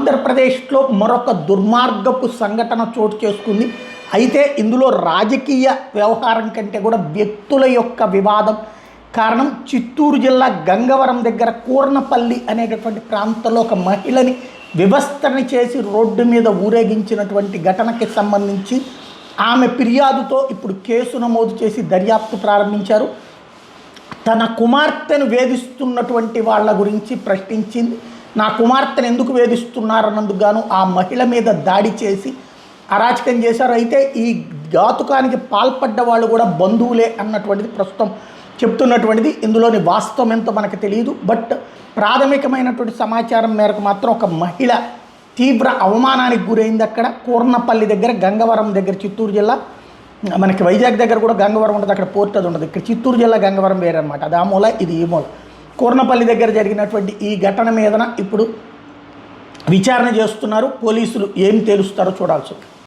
ఆంధ్రప్రదేశ్లో మరొక దుర్మార్గపు సంఘటన చోటు చేసుకుంది. అయితే ఇందులో రాజకీయ వ్యవహారం కంటే కూడా వ్యక్తుల యొక్క వివాదం కారణం. చిత్తూరు జిల్లా గంగవరం దగ్గర కూర్నపల్లి అనేటటువంటి ప్రాంతంలో ఒక మహిళని వివస్త్రణ చేసి రోడ్డు మీద ఊరేగించినటువంటి ఘటనకి సంబంధించి ఆమె ఫిర్యాదుతో ఇప్పుడు కేసు నమోదు చేసి దర్యాప్తు ప్రారంభించారు. తన కుమార్తెను వేధిస్తున్నటువంటి వాళ్ళ గురించి ప్రశ్నించింది. నా కుమార్తెను ఎందుకు వేధిస్తున్నారన్నందుకు గాను ఆ మహిళ మీద దాడి చేసి అరాచకం చేశారు. అయితే ఈ ఘాతుకానికి పాల్పడ్డ వాళ్ళు కూడా బంధువులే అన్నటువంటిది ప్రస్తుతం చెప్తున్నటువంటిది. ఇందులోని వాస్తవం ఎంతో మనకు తెలియదు. బట్ ప్రాథమికమైనటువంటి సమాచారం మేరకు మాత్రం ఒక మహిళ తీవ్ర అవమానానికి గురైంది. అక్కడ కూర్నపల్లి దగ్గర, గంగవరం దగ్గర, చిత్తూరు జిల్లా. మనకి వైజాగ్ దగ్గర కూడా గంగవరం ఉంటుంది, అక్కడ పోర్ట్ అది ఉండదు. ఇక్కడ చిత్తూరు జిల్లా గంగవరం వేరే అనమాట. అది ఆ మూల, ఇది ఈ మూల. కూర్నపల్లి దగ్గర జరిగినటువంటి ఈ ఘటన మీదన ఇప్పుడు విచారణ చేస్తున్నారు పోలీసులు. ఏం తేలుస్తారో చూడాల్సి ఉంది.